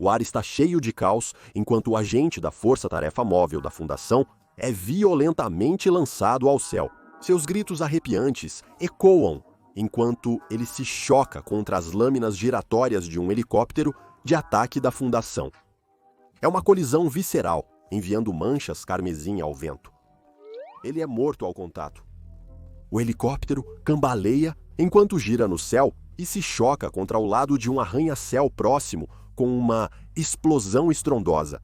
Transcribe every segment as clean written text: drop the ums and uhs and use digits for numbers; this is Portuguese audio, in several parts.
O ar está cheio de caos enquanto o agente da Força-Tarefa Móvel da Fundação é violentamente lançado ao céu. Seus gritos arrepiantes ecoam enquanto ele se choca contra as lâminas giratórias de um helicóptero de ataque da Fundação. É uma colisão visceral, enviando manchas carmesim ao vento. Ele é morto ao contato. O helicóptero cambaleia enquanto gira no céu e se choca contra o lado de um arranha-céu próximo com uma explosão estrondosa.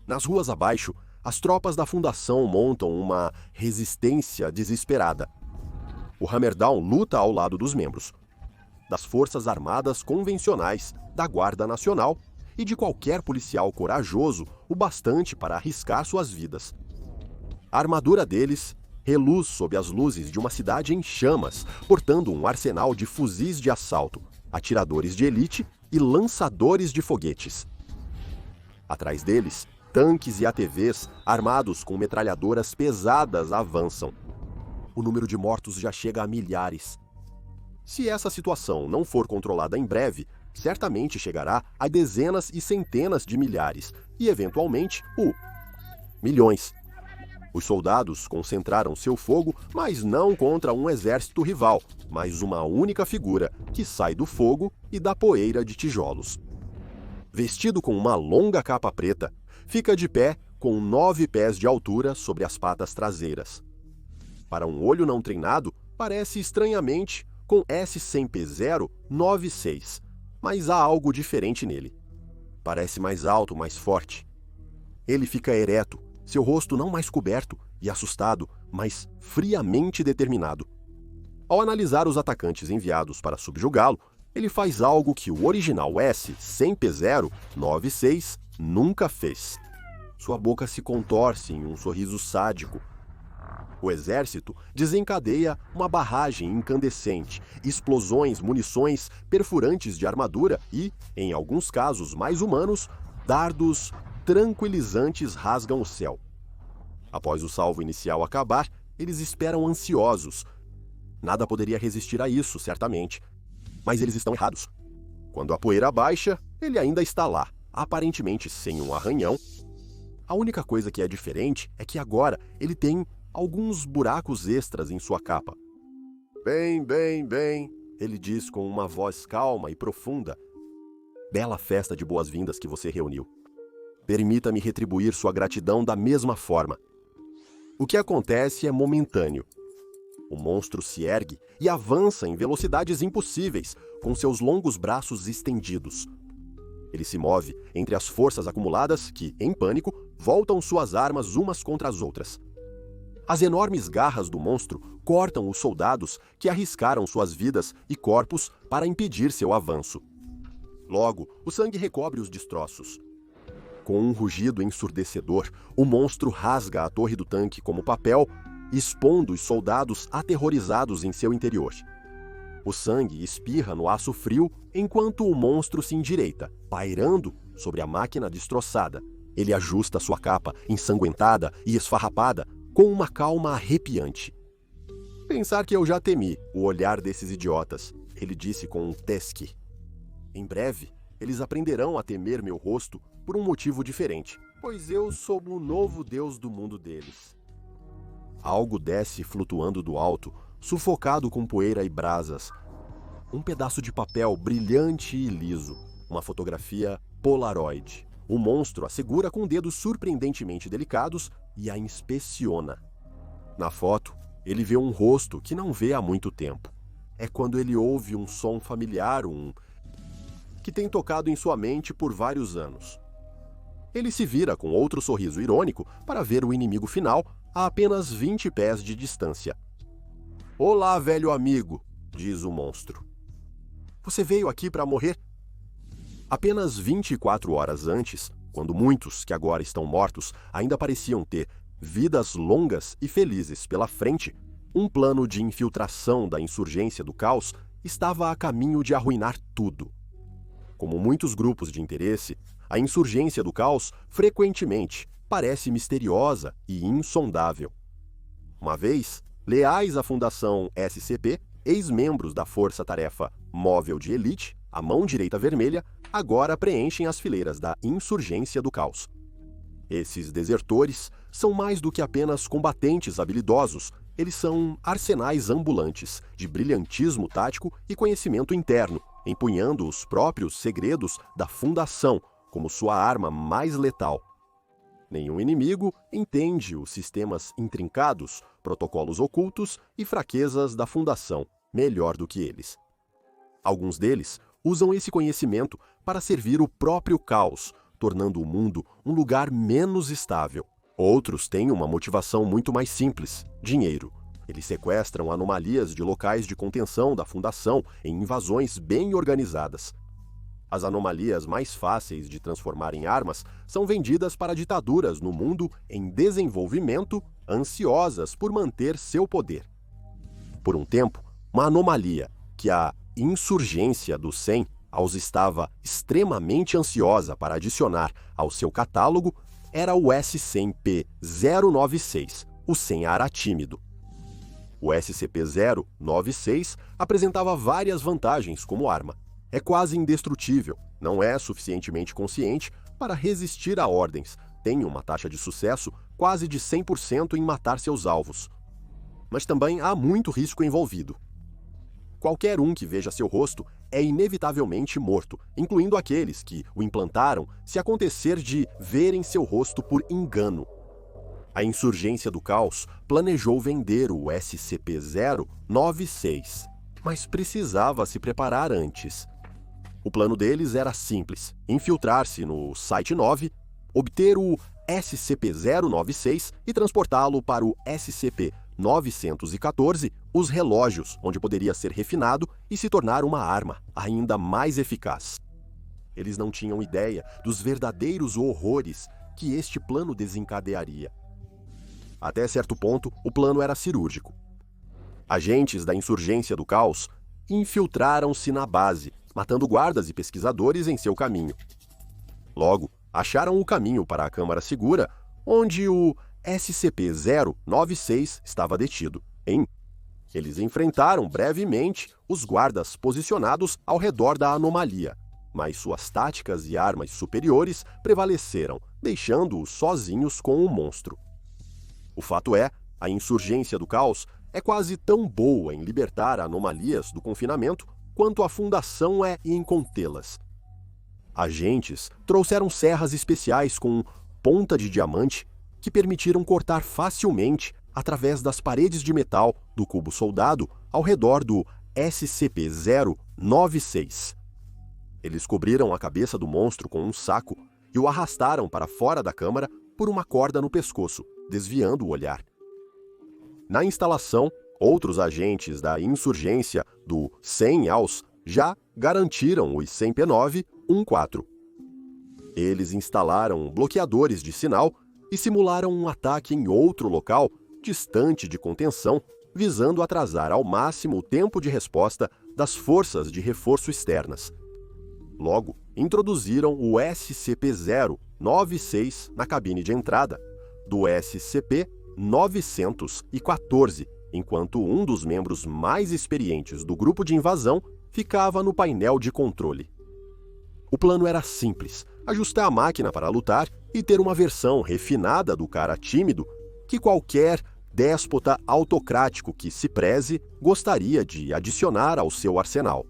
Nas ruas abaixo, as tropas da Fundação montam uma resistência desesperada. O Hammerdown luta ao lado dos membros das Forças Armadas convencionais, da Guarda Nacional e de qualquer policial corajoso o bastante para arriscar suas vidas. A armadura deles reluz sob as luzes de uma cidade em chamas, portando um arsenal de fuzis de assalto, atiradores de elite e lançadores de foguetes. Atrás deles, tanques e ATVs armados com metralhadoras pesadas avançam. O número de mortos já chega a milhares. Se essa situação não for controlada em breve, certamente chegará a dezenas e centenas de milhares e, eventualmente, milhões. Os soldados concentraram seu fogo, mas não contra um exército rival, mas uma única figura que sai do fogo e da poeira de tijolos. Vestido com uma longa capa preta, fica de pé com 9 pés de altura sobre as patas traseiras. Para um olho não treinado, parece estranhamente com S100P096, mas há algo diferente nele. Parece mais alto, mais forte. Ele fica ereto, seu rosto não mais coberto e assustado, mas friamente determinado. Ao analisar os atacantes enviados para subjugá-lo, ele faz algo que o original S100P096 nunca fez. Sua boca se contorce em um sorriso sádico. O exército desencadeia uma barragem incandescente, explosões, munições, perfurantes de armadura e, em alguns casos mais humanos, dardos tranquilizantes rasgam o céu. Após o salvo inicial acabar, eles esperam ansiosos. Nada poderia resistir a isso, certamente. Mas eles estão errados. Quando a poeira baixa, ele ainda está lá, aparentemente sem um arranhão. A única coisa que é diferente é que agora ele tem alguns buracos extras em sua capa. Bem, ele diz com uma voz calma e profunda. Bela festa de boas-vindas que você reuniu. Permita-me retribuir sua gratidão da mesma forma. O que acontece é momentâneo. O monstro se ergue e avança em velocidades impossíveis, com seus longos braços estendidos. Ele se move entre as forças acumuladas que, em pânico, voltam suas armas umas contra as outras. As enormes garras do monstro cortam os soldados que arriscaram suas vidas e corpos para impedir seu avanço. Logo, o sangue recobre os destroços. Com um rugido ensurdecedor, o monstro rasga a torre do tanque como papel, expondo os soldados aterrorizados em seu interior. O sangue espirra no aço frio enquanto o monstro se endireita, pairando sobre a máquina destroçada. Ele ajusta sua capa, ensanguentada e esfarrapada, com uma calma arrepiante. Pensar que eu já temi o olhar desses idiotas, ele disse com um tesque. Em breve, eles aprenderão a temer meu rosto por um motivo diferente, pois eu sou o novo deus do mundo deles. Algo desce flutuando do alto, sufocado com poeira e brasas. Um pedaço de papel brilhante e liso, uma fotografia Polaroid. O monstro a segura com dedos surpreendentemente delicados e a inspeciona. Na foto, ele vê um rosto que não vê há muito tempo. É quando ele ouve um som familiar, que tem tocado em sua mente por vários anos. Ele se vira com outro sorriso irônico para ver o inimigo final a apenas 20 pés de distância. Olá, velho amigo, diz o monstro. Você veio aqui para morrer? Apenas 24 horas antes, quando muitos que agora estão mortos ainda pareciam ter vidas longas e felizes pela frente, um plano de infiltração da insurgência do caos estava a caminho de arruinar tudo. Como muitos grupos de interesse, a insurgência do caos frequentemente parece misteriosa e insondável. Uma vez, leais à Fundação SCP, ex-membros da Força-Tarefa Móvel de Elite, a Mão Direita Vermelha, agora preenchem as fileiras da insurgência do caos. Esses desertores são mais do que apenas combatentes habilidosos, eles são arsenais ambulantes de brilhantismo tático e conhecimento interno, empunhando os próprios segredos da Fundação como sua arma mais letal. Nenhum inimigo entende os sistemas intrincados, protocolos ocultos e fraquezas da Fundação melhor do que eles. Alguns deles usam esse conhecimento para servir o próprio caos, tornando o mundo um lugar menos estável. Outros têm uma motivação muito mais simples: dinheiro. Eles sequestram anomalias de locais de contenção da Fundação em invasões bem organizadas. As anomalias mais fáceis de transformar em armas são vendidas para ditaduras no mundo em desenvolvimento, ansiosas por manter seu poder. Por um tempo, uma anomalia que a insurgência do 100 os estava extremamente ansiosa para adicionar ao seu catálogo era o SCP-096, o 100 Aratímido. O SCP-096 apresentava várias vantagens como arma. É quase indestrutível, não é suficientemente consciente para resistir a ordens, tem uma taxa de sucesso quase de 100% em matar seus alvos. Mas também há muito risco envolvido. Qualquer um que veja seu rosto é inevitavelmente morto, incluindo aqueles que o implantaram se acontecer de verem seu rosto por engano. A insurgência do caos planejou vender o SCP-096, mas precisava se preparar antes. O plano deles era simples: infiltrar-se no Site 9, obter o SCP-096 e transportá-lo para o SCP-914, os relógios, onde poderia ser refinado e se tornar uma arma ainda mais eficaz. Eles não tinham ideia dos verdadeiros horrores que este plano desencadearia. Até certo ponto, o plano era cirúrgico. Agentes da insurgência do caos infiltraram-se na base, matando guardas e pesquisadores em seu caminho. Logo, acharam o caminho para a Câmara Segura, onde o SCP-096 estava detido. Eles enfrentaram brevemente os guardas posicionados ao redor da anomalia, mas suas táticas e armas superiores prevaleceram, deixando-os sozinhos com o monstro. O fato é, a insurgência do caos é quase tão boa em libertar anomalias do confinamento quanto a Fundação é em contê-las. Agentes trouxeram serras especiais com ponta de diamante que permitiram cortar facilmente através das paredes de metal do cubo soldado ao redor do SCP-096. Eles cobriram a cabeça do monstro com um saco e o arrastaram para fora da câmara por uma corda no pescoço, desviando o olhar. Na instalação, outros agentes da insurgência do 100 AUS já garantiram os 100 P9-14. Eles instalaram bloqueadores de sinal e simularam um ataque em outro local distante de contenção, visando atrasar ao máximo o tempo de resposta das forças de reforço externas. Logo, introduziram o SCP-096 na cabine de entrada do SCP-914, enquanto um dos membros mais experientes do grupo de invasão ficava no painel de controle. O plano era simples: ajustar a máquina para lutar e ter uma versão refinada do cara tímido que qualquer déspota autocrático que se preze gostaria de adicionar ao seu arsenal.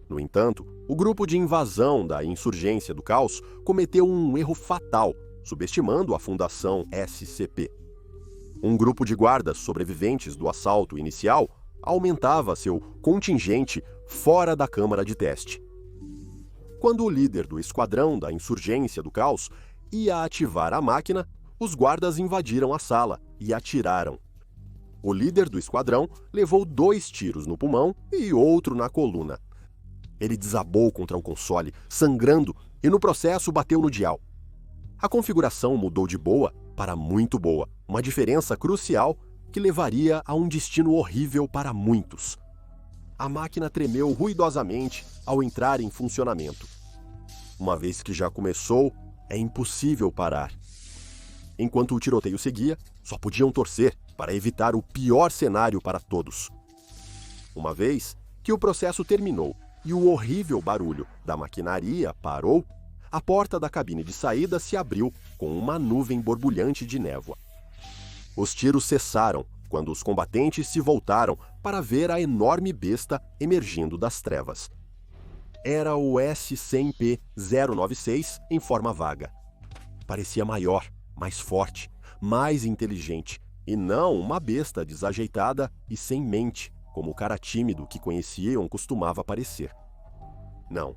No entanto, o grupo de invasão da insurgência do caos cometeu um erro fatal, subestimando a Fundação SCP. Um grupo de guardas sobreviventes do assalto inicial aumentava seu contingente fora da câmara de teste. Quando o líder do esquadrão da insurgência do caos ia ativar a máquina, os guardas invadiram a sala e atiraram. O líder do esquadrão levou 2 tiros no pulmão e outro na coluna. Ele desabou contra o console, sangrando, e no processo bateu no dial. A configuração mudou de boa para muito boa, uma diferença crucial que levaria a um destino horrível para muitos. A máquina tremeu ruidosamente ao entrar em funcionamento. Uma vez que já começou, é impossível parar. Enquanto o tiroteio seguia, só podiam torcer para evitar o pior cenário para todos. Uma vez que o processo terminou e o horrível barulho da maquinaria parou, a porta da cabine de saída se abriu com uma nuvem borbulhante de névoa. Os tiros cessaram quando os combatentes se voltaram para ver a enorme besta emergindo das trevas. Era o S-100P-096 em forma vaga. Parecia maior, mais forte, mais inteligente, e não uma besta desajeitada e sem mente, como o cara tímido que conheciam costumava parecer. Não.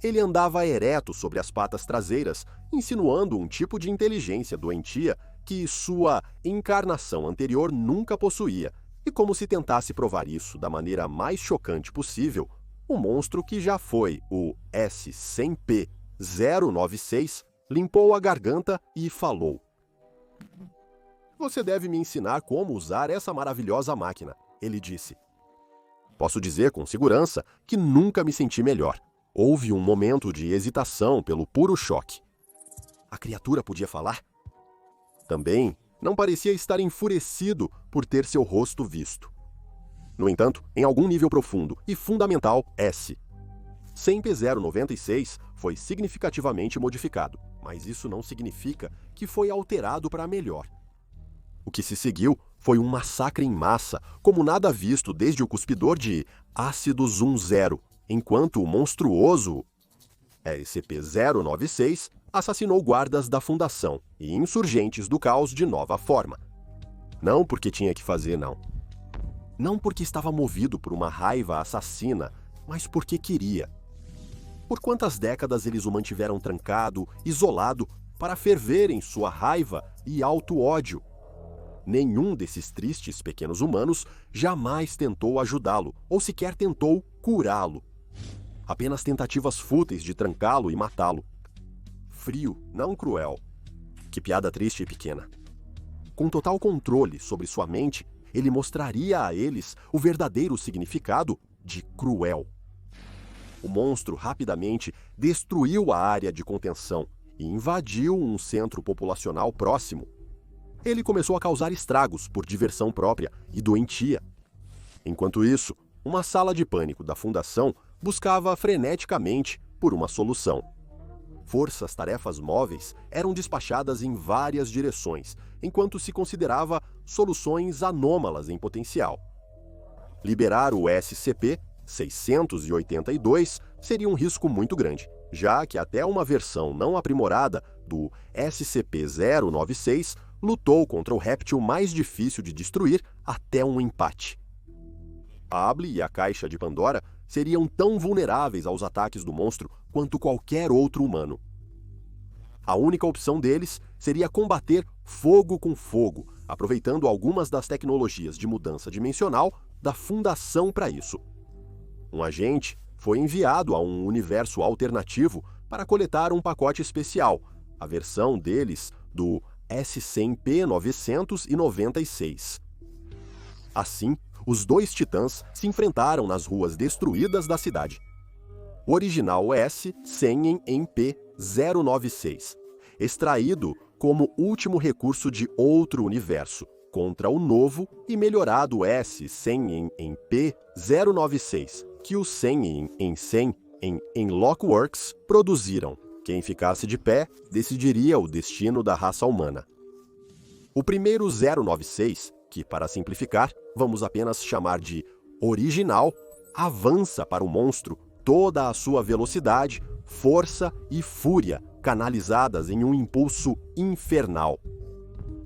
Ele andava ereto sobre as patas traseiras, insinuando um tipo de inteligência doentia que sua encarnação anterior nunca possuía, e como se tentasse provar isso da maneira mais chocante possível, o monstro que já foi o S-100P-096 limpou a garganta e falou: "Você deve me ensinar como usar essa maravilhosa máquina", ele disse. Posso dizer com segurança que nunca me senti melhor. Houve um momento de hesitação pelo puro choque. A criatura podia falar? Também não parecia estar enfurecido por ter seu rosto visto. No entanto, em algum nível profundo e fundamental, S-100P-096 foi significativamente modificado, mas isso não significa que foi alterado para melhor. O que se seguiu foi um massacre em massa, como nada visto desde o cuspidor de ácido Zoom Zero, enquanto o monstruoso SCP-096 assassinou guardas da Fundação e insurgentes do caos de nova forma. Não porque tinha que fazer, não. Não porque estava movido por uma raiva assassina, mas porque queria. Por quantas décadas eles o mantiveram trancado, isolado, para ferver em sua raiva e auto-ódio? Nenhum desses tristes pequenos humanos jamais tentou ajudá-lo, ou sequer tentou curá-lo. Apenas tentativas fúteis de trancá-lo e matá-lo. Frio, não cruel. Que piada triste e pequena. Com total controle sobre sua mente, ele mostraria a eles o verdadeiro significado de cruel. O monstro rapidamente destruiu a área de contenção e invadiu um centro populacional próximo. Ele começou a causar estragos por diversão própria e doentia. Enquanto isso, uma sala de pânico da Fundação buscava freneticamente por uma solução. Forças-tarefas móveis eram despachadas em várias direções, enquanto se considerava soluções anômalas em potencial. Liberar o SCP-682 seria um risco muito grande, já que até uma versão não aprimorada do SCP-096 lutou contra o réptil mais difícil de destruir até um empate. A Able e a Caixa de Pandora seriam tão vulneráveis aos ataques do monstro quanto qualquer outro humano. A única opção deles seria combater fogo com fogo, aproveitando algumas das tecnologias de mudança dimensional da Fundação para isso. Um agente foi enviado a um universo alternativo para coletar um pacote especial, a versão deles do S-100P-996. Assim, os dois titãs se enfrentaram nas ruas destruídas da cidade. O original S-100MP-096, extraído como último recurso de outro universo, contra o novo e melhorado S-100MP-096, que os 100 em 100 em Lockworks produziram. Quem ficasse de pé decidiria o destino da raça humana. O primeiro 096, que para simplificar, vamos apenas chamar de original, avança para o monstro toda a sua velocidade, força e fúria canalizadas em um impulso infernal.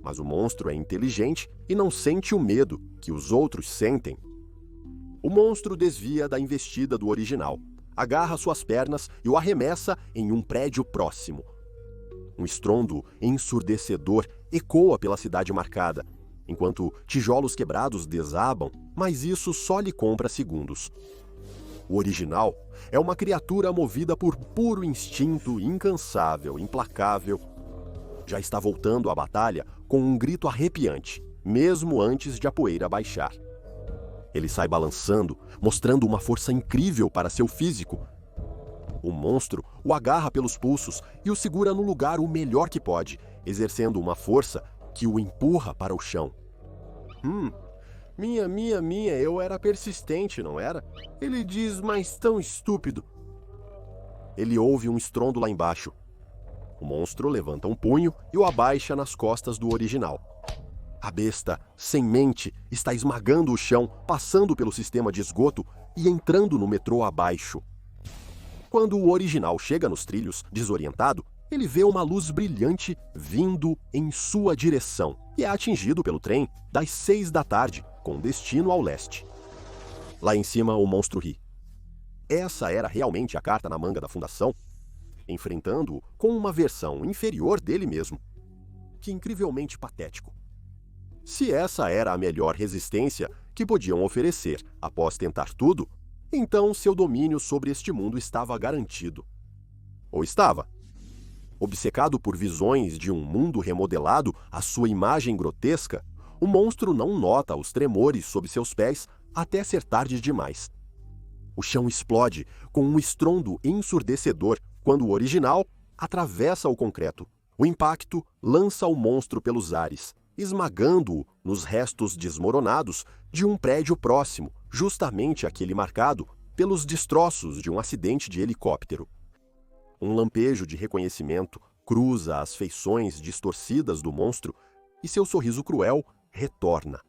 Mas o monstro é inteligente e não sente o medo que os outros sentem. O monstro desvia da investida do original, agarra suas pernas e o arremessa em um prédio próximo. Um estrondo ensurdecedor ecoa pela cidade marcada, enquanto tijolos quebrados desabam, mas isso só lhe compra segundos. O original é uma criatura movida por puro instinto incansável, implacável. Já está voltando à batalha com um grito arrepiante, mesmo antes de a poeira baixar. Ele sai balançando, mostrando uma força incrível para seu físico. O monstro o agarra pelos pulsos e o segura no lugar o melhor que pode, exercendo uma força que o empurra para o chão. Minha, eu era persistente, não era? Ele diz, mas tão estúpido. Ele ouve um estrondo lá embaixo. O monstro levanta um punho e o abaixa nas costas do original. A besta, sem mente, está esmagando o chão, passando pelo sistema de esgoto e entrando no metrô abaixo. Quando o original chega nos trilhos, desorientado, ele vê uma luz brilhante vindo em sua direção e é atingido pelo trem das 6 da tarde, com destino ao leste. Lá em cima, o monstro ri. Essa era realmente a carta na manga da Fundação, enfrentando-o com uma versão inferior dele mesmo. Que incrivelmente patético. Se essa era a melhor resistência que podiam oferecer após tentar tudo, então seu domínio sobre este mundo estava garantido. Ou estava? Obcecado por visões de um mundo remodelado à sua imagem grotesca, o monstro não nota os tremores sob seus pés até ser tarde demais. O chão explode com um estrondo ensurdecedor quando o original atravessa o concreto. O impacto lança o monstro pelos ares, esmagando-o nos restos desmoronados de um prédio próximo, justamente aquele marcado pelos destroços de um acidente de helicóptero. Um lampejo de reconhecimento cruza as feições distorcidas do monstro e seu sorriso cruel retorna.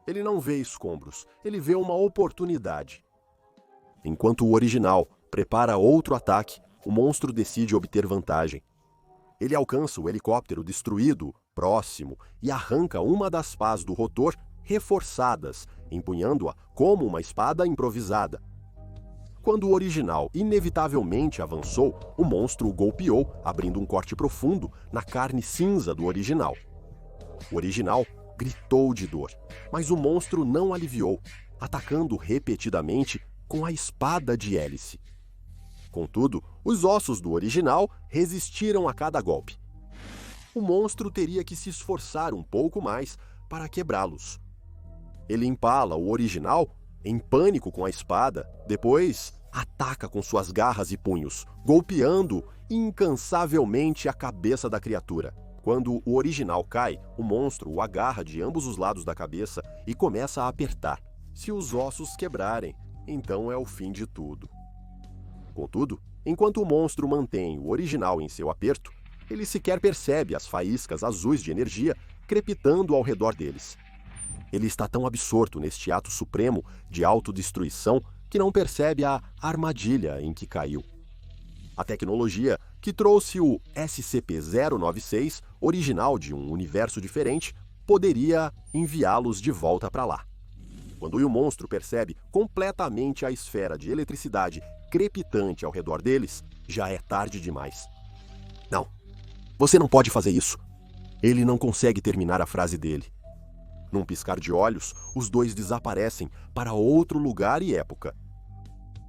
Ele não vê escombros, ele vê uma oportunidade. Enquanto o original prepara outro ataque, o monstro decide obter vantagem. Ele alcança o helicóptero destruído, próximo, e arranca uma das pás do rotor reforçadas, empunhando-a como uma espada improvisada. Quando o original inevitavelmente avançou, o monstro o golpeou, abrindo um corte profundo na carne cinza do original. O original gritou de dor, mas o monstro não aliviou, atacando repetidamente com a espada de hélice. Contudo, os ossos do original resistiram a cada golpe. O monstro teria que se esforçar um pouco mais para quebrá-los. Ele empala o original em pânico com a espada, depois ataca com suas garras e punhos, golpeando incansavelmente a cabeça da criatura. Quando o original cai, o monstro o agarra de ambos os lados da cabeça e começa a apertar. Se os ossos quebrarem, então é o fim de tudo. Contudo, enquanto o monstro mantém o original em seu aperto, ele sequer percebe as faíscas azuis de energia crepitando ao redor deles. Ele está tão absorto neste ato supremo de autodestruição que não percebe a armadilha em que caiu. A tecnologia que trouxe o SCP-096, original de um universo diferente, poderia enviá-los de volta para lá. Quando o monstro percebe completamente a esfera de eletricidade crepitante ao redor deles, já é tarde demais. Não, você não pode fazer isso. Ele não consegue terminar a frase dele. Num piscar de olhos, os dois desaparecem para outro lugar e época.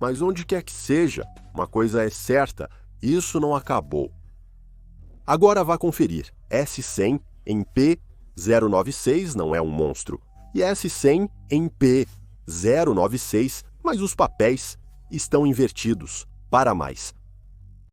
Mas onde quer que seja, uma coisa é certa, isso não acabou. Agora vá conferir. S100 em P096 não é um monstro. E S100 em P096, mas os papéis estão invertidos. Para mais.